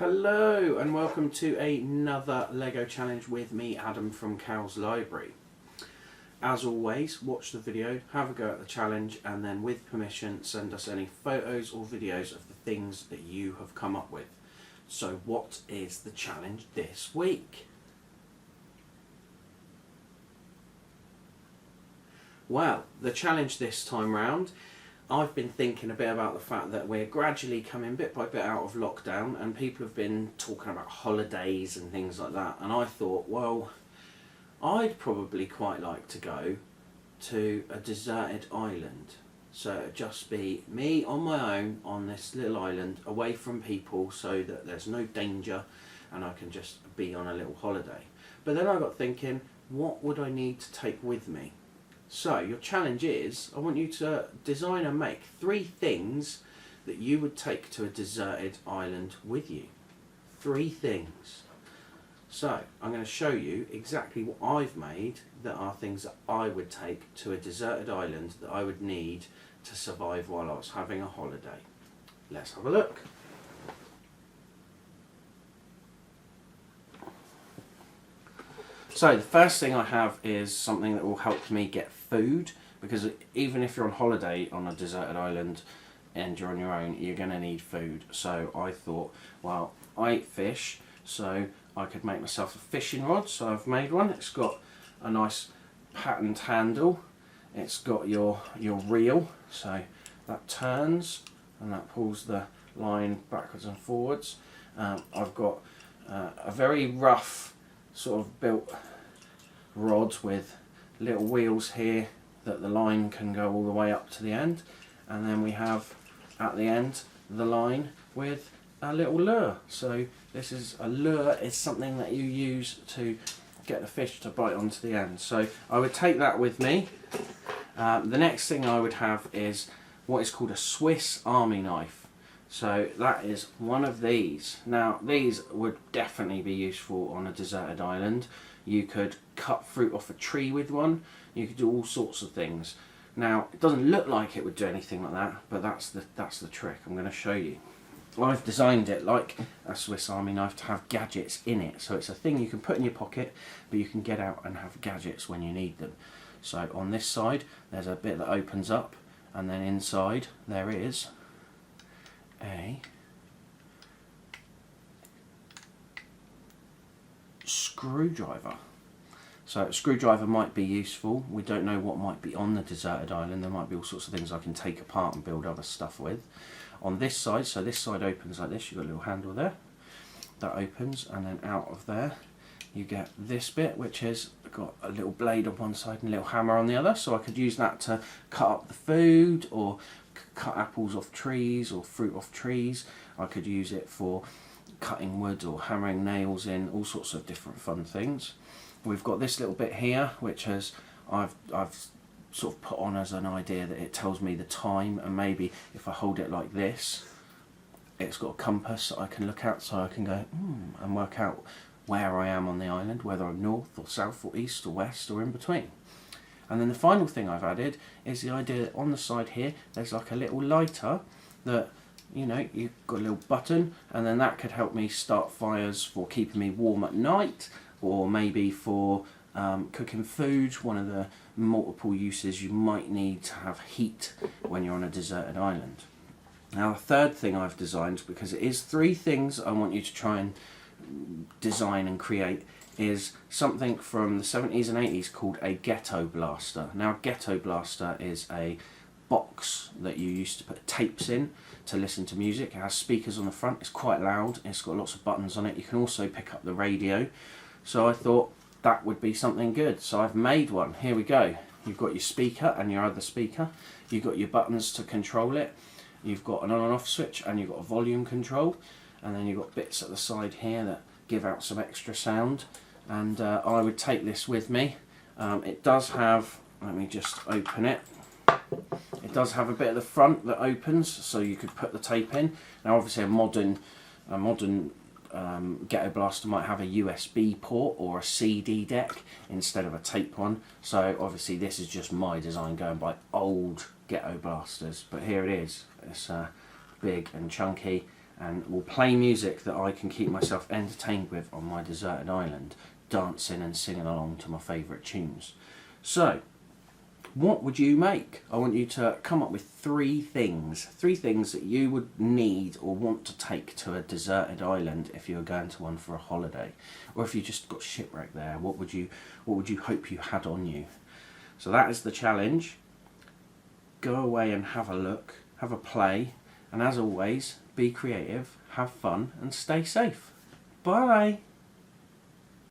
Hello and welcome to another Lego challenge with me, Adam from Cow's Library. As always, watch the video, have a go at the challenge, and then with permission send us any photos or videos of the things that you have come up with. So what is the challenge this week? Well, the challenge this time round, I've been thinking a bit about the fact that we're gradually coming bit by bit out of lockdown and people have been talking about holidays and things like that, and I thought, well, I'd probably quite like to go to a deserted island. So it'd just be me on my own on this little island, away from people, so that there's no danger and I can just be on a little holiday. But then I got thinking, what would I need to take with me? So your challenge is, I want you to design and make 3 things that you would take to a deserted island with you. 3 things. So I'm going to show you exactly what I've made that are things that I would take to a deserted island that I would need to survive while I was having a holiday. Let's have a look. So the first thing I have is something that will help me get food, because even if you're on holiday on a deserted island and you're on your own, you're going to need food. So I thought, well, I eat fish, so I could make myself a fishing rod. So I've made one. It's got a nice patterned handle. It's got your reel, so that turns and that pulls the line backwards and forwards. I've got a very rough sort of built rod with little wheels here that the line can go all the way up to the end, and then we have at the end the line with a little lure. So this is a lure, is something that you use to get the fish to bite onto the end. So I would take that with me. The next thing I would have is what is called a Swiss Army knife. So that is one of these. Now these would definitely be useful on a deserted island. You could cut fruit off a tree with one. You could do all sorts of things. Now it doesn't look like it would do anything like that, but that's the trick. I'm going to show you. I've designed it like a Swiss Army knife to have gadgets in it. So it's a thing you can put in your pocket, but you can get out and have gadgets when you need them. So on this side there's a bit that opens up, and then inside there is a screwdriver. So a screwdriver might be useful. We don't know what might be on the deserted island. There might be all sorts of things I can take apart and build other stuff with. On this side, so this side opens like this, you've got a little handle there. That opens, and then out of there you get this bit, which has got a little blade on one side and a little hammer on the other. So I could use that to cut up the food, or cut apples off trees or fruit off trees. I could use it for cutting wood or hammering nails in, all sorts of different fun things. We've got this little bit here, which has I've sort of put on as an idea that it tells me the time, and maybe if I hold it like this, it's got a compass that I can look at, so I can go and work out where I am on the island, whether I'm north or south or east or west or in between. And then the final thing I've added is the idea that on the side here there's like a little lighter that, you know, you've got a little button, and then that could help me start fires for keeping me warm at night, or maybe for cooking food. One of the multiple uses you might need to have heat when you're on a deserted island. Now the third thing I've designed, because it is 3 things I want you to try and design and create, is something from the 70s and 80s called a ghetto blaster. Now a ghetto blaster is a box that you used to put tapes in to listen to music. It has speakers on the front, it's quite loud, it's got lots of buttons on it. You can also pick up the radio. So I thought that would be something good. So I've made one. Here we go. You've got your speaker and your other speaker. You've got your buttons to control it. You've got an on and off switch, and you've got a volume control. And then you've got bits at the side here that give out some extra sound. And I would take this with me. It does have, let me just open it. It does have a bit at the front that opens, so you could put the tape in. Now obviously a modern ghetto blaster might have a USB port or a CD deck instead of a tape one. So obviously this is just my design going by old ghetto blasters, but here it is. It's big and chunky, and will play music that I can keep myself entertained with on my deserted island, dancing and singing along to my favourite tunes. So, what would you make? I want you to come up with three things that you would need or want to take to a deserted island if you were going to one for a holiday, or if you just got shipwrecked there. What would you hope you had on you? So that is the challenge. Go away and have a look, have a play, and as always, be creative, have fun, and stay safe. Bye.